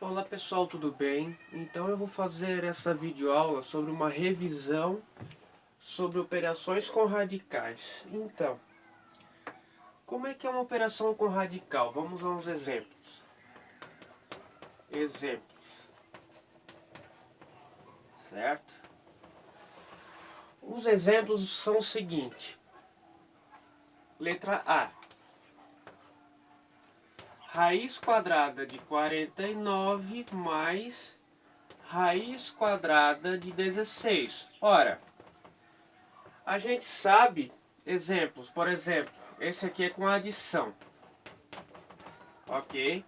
Olá pessoal, tudo bem? Então eu vou fazer essa videoaula sobre uma revisão sobre operações com radicais. Então, como é que é uma operação com radical? Vamos a uns exemplos. Certo? Os exemplos são o seguinte. Letra A. Raiz quadrada de 49 mais raiz quadrada de 16. Ora, a gente sabe exemplos, por exemplo, esse aqui é com adição, ok?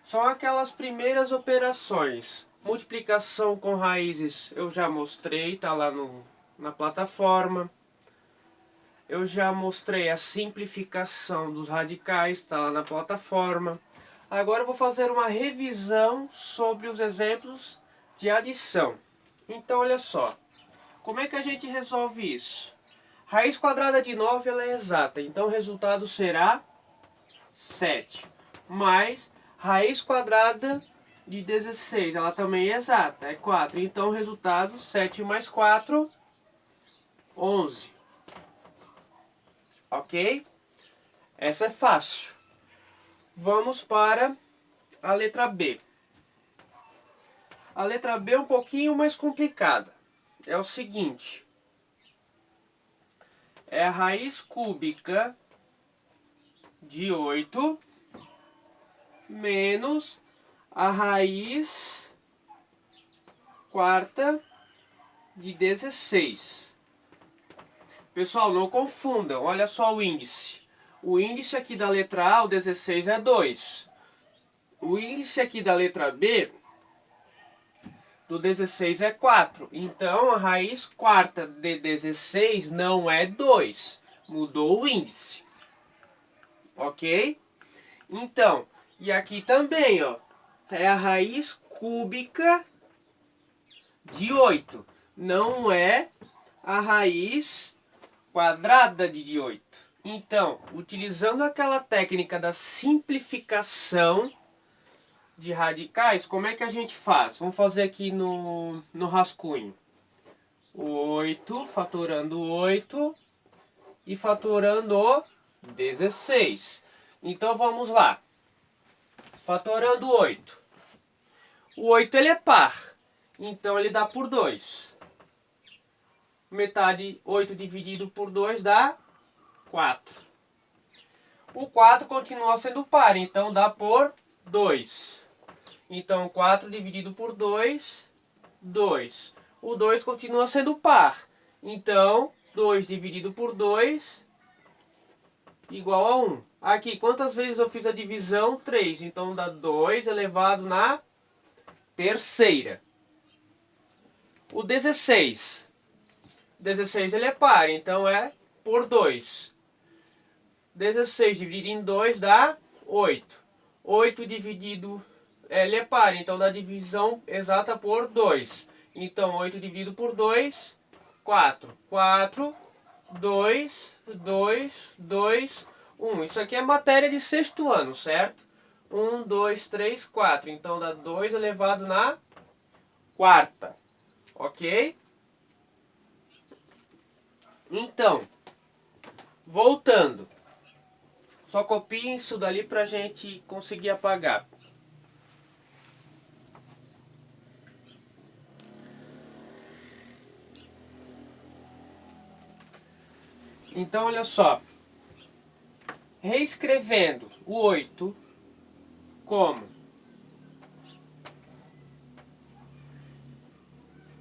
São aquelas primeiras operações. Multiplicação com raízes eu já mostrei, tá lá na plataforma. Eu já mostrei a simplificação dos radicais, tá lá na plataforma. Agora eu vou fazer uma revisão sobre os exemplos de adição. Então olha só. Como é que a gente resolve isso? Raiz quadrada de 9 ela é exata, então o resultado será 7. Mais raiz quadrada de 16, ela também é exata, é 4. Então o resultado 7 mais 4, 11. Ok? Essa é fácil. Vamos para a letra B. A letra B é um pouquinho mais complicada. É o seguinte. É a raiz cúbica de 8 menos a raiz quarta de 16. Pessoal, não confundam, olha só o índice. O índice aqui da letra A, o 16, é 2. O índice aqui da letra B, do 16, é 4. Então, a raiz quarta de 16 não é 2. Mudou o índice. Ok? Então, e aqui também, ó, é a raiz cúbica de 8. Não é a raiz quadrada de 8. Então, utilizando aquela técnica da simplificação de radicais, como é que a gente faz? Vamos fazer aqui no rascunho. 8, fatorando 8 e fatorando 16. Então, vamos lá. Fatorando 8. O 8 ele é par, então ele dá por 2. Metade 8 dividido por 2 dá 4. O 4 continua sendo par, então dá por 2. Então 4 dividido por 2, 2. O 2 continua sendo par, então 2 dividido por 2 igual a 1. Aqui, quantas vezes eu fiz a divisão? 3. Então dá 2 elevado na terceira. O 16. 16 ele é par, então é por 2. 16 dividido em 2 dá 8. 8 dividido, ele é par, então dá divisão exata por 2. Então 8 dividido por 2, 4. 4, 2, 2, 2, 1. Isso aqui é matéria de sexto ano, certo? 1, 2, 3, 4. Então dá 2 elevado na quarta. Ok? Então, voltando. Só copiem isso dali para a gente conseguir apagar. Então, olha só. Reescrevendo o 8 como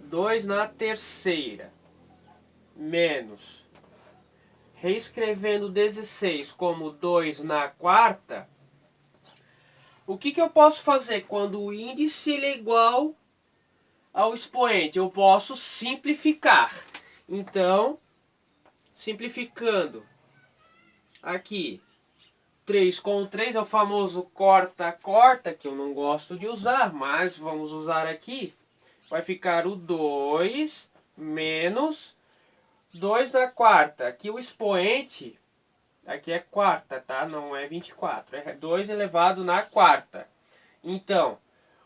2 na terceira menos, reescrevendo 16 como 2 na quarta, o que eu posso fazer quando o índice ele é igual ao expoente? Eu posso simplificar. Então, simplificando aqui, 3 com 3 é o famoso corta-corta, que eu não gosto de usar, mas vamos usar aqui. Vai ficar o 2 menos 2 na quarta. Aqui o expoente, aqui é quarta, tá? Não é 24. É 2 elevado na quarta. Então,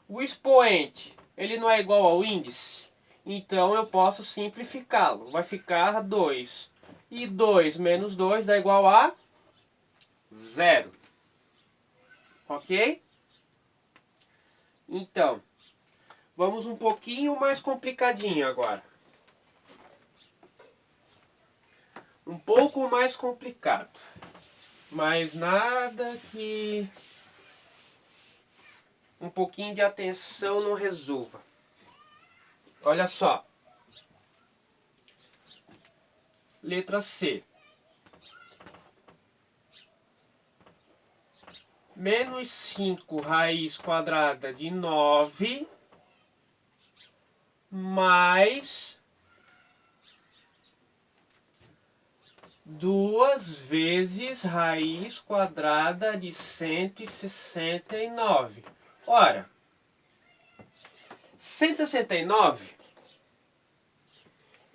o expoente, ele não é igual ao índice? Então eu posso simplificá-lo. Vai ficar 2. E 2 menos 2 dá igual a 0. Ok? Então, vamos um pouquinho mais complicadinho agora. Um pouco mais complicado. Mas nada que um pouquinho de atenção não resolva. Olha só. Letra C. Menos 5 raiz quadrada de 9 mais 2 vezes raiz quadrada de 169. Ora, 169,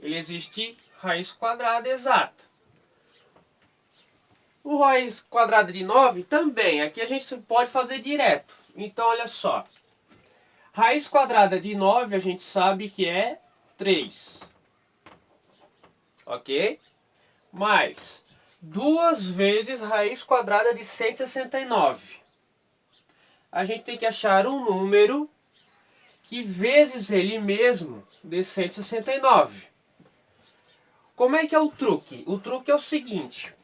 ele existe raiz quadrada exata. O raiz quadrada de 9 também, aqui a gente pode fazer direto. Então, olha só. Raiz quadrada de 9 a gente sabe que é 3. Ok? Mais 2 vezes raiz quadrada de 169. A gente tem que achar um número que vezes ele mesmo dê 169. Como é que é o truque? O truque é o seguinte.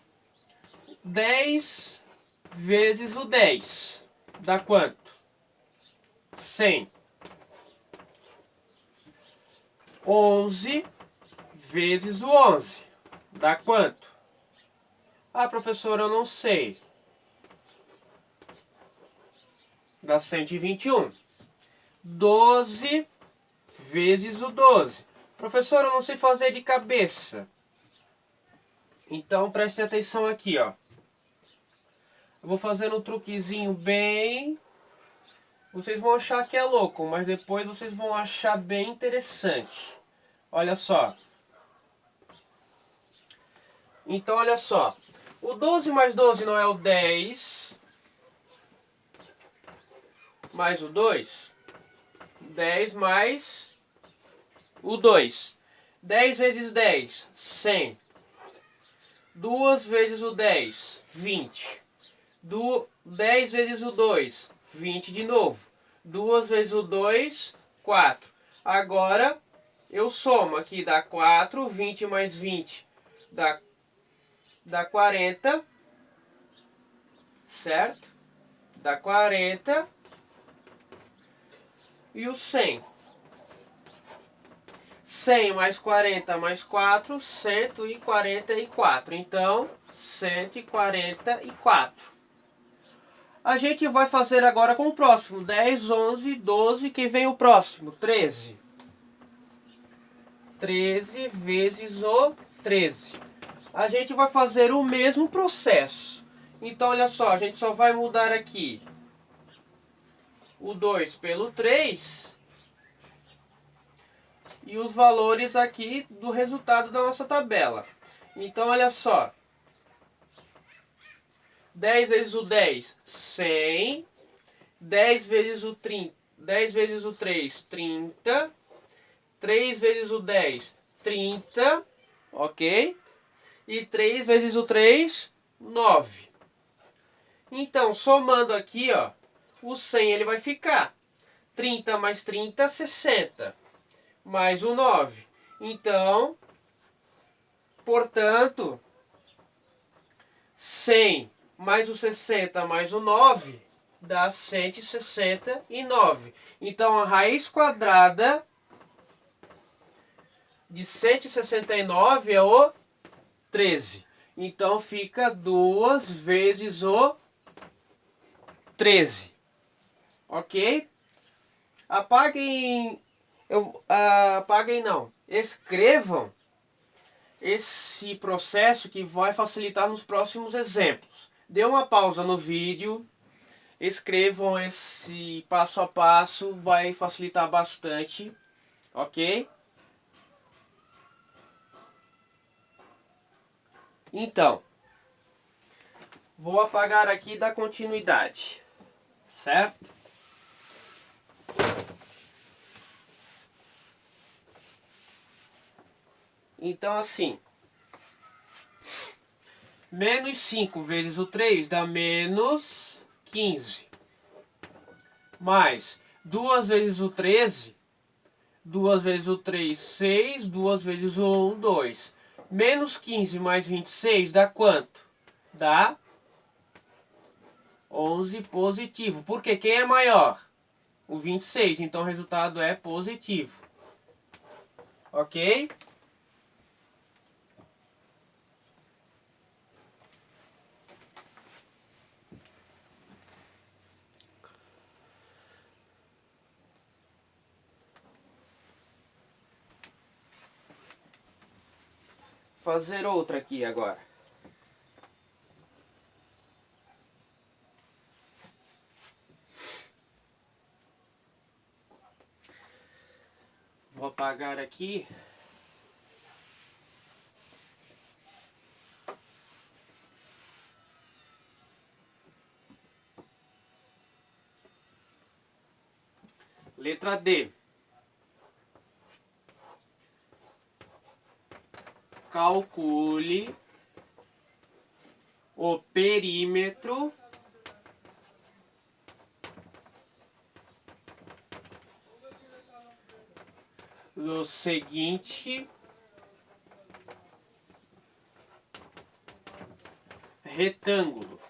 10 vezes o 10 dá quanto? 100. 11 vezes o 11 dá quanto? Ah, professor, eu não sei. Dá 121. 12 vezes o 12. Professor, eu não sei fazer de cabeça. Então preste atenção aqui, ó. Eu vou fazer um truquezinho bem... Vocês vão achar que é louco, mas depois vocês vão achar bem interessante. Olha só. Então, olha só. O 12 mais 12 não é o 10 mais o 2? 10 mais o 2. 10 vezes 10, 100. 2 vezes o 10, 20. 10 vezes o 2, 20 de novo. 2 vezes o 2, 4. Agora eu somo aqui, dá 4, 20 mais 20 dá 40, certo? Dá 40 e o 100. 100 mais 40 mais 4, 144. Então, 144. A gente vai fazer agora com o próximo. 10, 11, 12. Quem vem o próximo? 13. 13 vezes o 13. A gente vai fazer o mesmo processo. Então, olha só. A gente só vai mudar aqui o 2 pelo 3. E os valores aqui do resultado da nossa tabela. Então, olha só. 10 vezes o 10, 100. 10 vezes o 30, 10 vezes o 3, 30. 3 vezes o 10, 30. Ok? E 3 vezes o 3, 9. Então, somando aqui, ó, o 100 ele vai ficar 30 mais 30, 60. Mais o 9. Então, portanto, 100 mais o 60 mais o 9 dá 169. Então, a raiz quadrada de 169 é o 13. Então, fica 2 vezes o 13. Ok? Apaguem... apaguem não. Escrevam esse processo que vai facilitar nos próximos exemplos. Dê uma pausa no vídeo, escrevam esse passo a passo, vai facilitar bastante, ok? Então, vou apagar aqui e dar continuidade, certo? Então assim, menos 5 vezes o 3 dá menos 15. Mais 2 vezes o 13, 2 vezes o 3, 6, 2 vezes o 1, 2. Menos 15 mais 26 dá quanto? Dá 11 positivo. Porque quem é maior? O 26, então o resultado é positivo. Ok? Fazer outra aqui agora. Vou apagar aqui. Letra D. Calcule o perímetro do seguinte retângulo.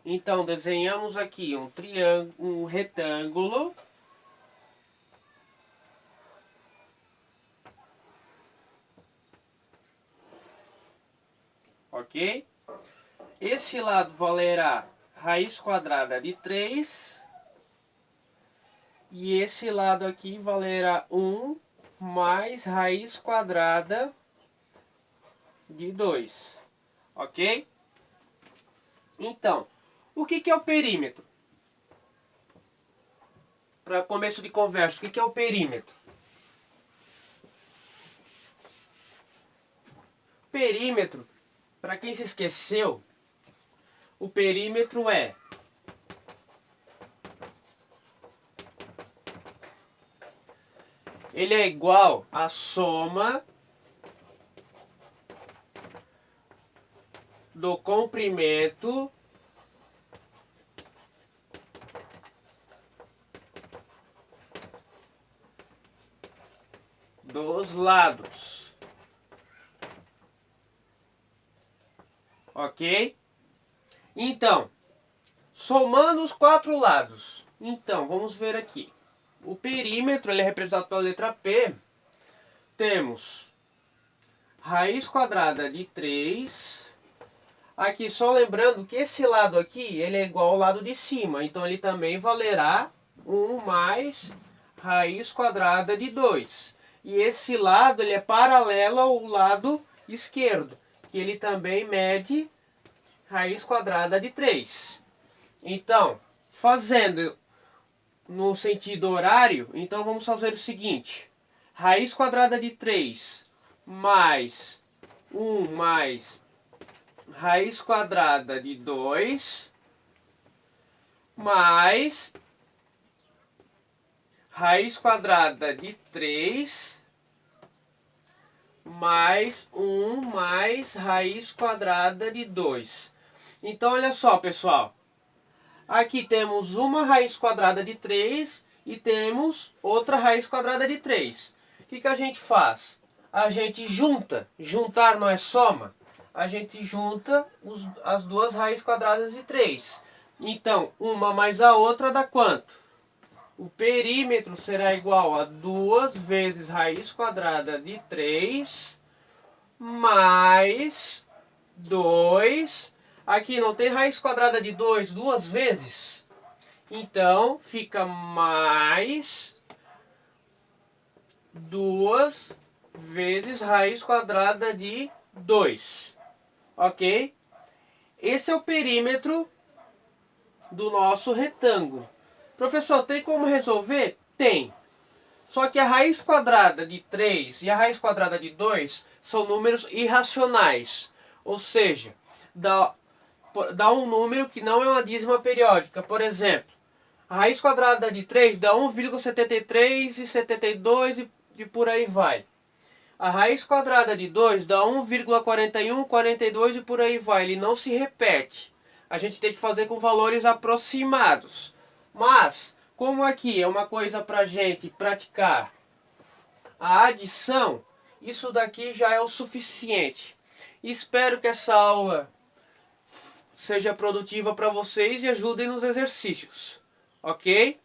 Então, desenhamos aqui um triângulo, um retângulo. Ok? Esse lado valerá raiz quadrada de 3. E esse lado aqui valerá 1 mais raiz quadrada de 2. Ok? Então, o que é o perímetro? Para começo de conversa, o que é o perímetro? Perímetro, para quem se esqueceu, o perímetro ele é igual à soma do comprimento dos lados. Ok? Então, somando os 4 lados. Então, vamos ver aqui. O perímetro ele é representado pela letra P. Temos raiz quadrada de 3. Aqui, só lembrando que esse lado aqui ele é igual ao lado de cima. Então, ele também valerá 1 mais raiz quadrada de 2. E esse lado ele é paralelo ao lado esquerdo, que ele também mede raiz quadrada de 3. Então, fazendo no sentido horário, então vamos fazer o seguinte. Raiz quadrada de 3 mais 1 mais raiz quadrada de 2 mais raiz quadrada de 3 mais 1 mais raiz quadrada de 2. Então, olha só, pessoal. Aqui temos uma raiz quadrada de 3 e temos outra raiz quadrada de 3. O que a gente faz? A gente junta. Juntar não é soma? A gente junta as duas raízes quadradas de 3. Então, uma mais a outra dá quanto? O perímetro será igual a 2 vezes raiz quadrada de 3 mais 2. Aqui não tem raiz quadrada de 2 duas vezes? Então, fica mais 2 vezes raiz quadrada de 2. Ok? Esse é o perímetro do nosso retângulo. Professor, tem como resolver? Tem. Só que a raiz quadrada de 3 e a raiz quadrada de 2 são números irracionais. Ou seja, dá um número que não é uma dízima periódica. Por exemplo, a raiz quadrada de 3 dá 1,73 e 72 e por aí vai. A raiz quadrada de 2 dá 1,41, 42 e por aí vai. Ele não se repete. A gente tem que fazer com valores aproximados. Mas, como aqui é uma coisa para a gente praticar a adição, isso daqui já é o suficiente. Espero que essa aula seja produtiva para vocês e ajudem nos exercícios. Ok?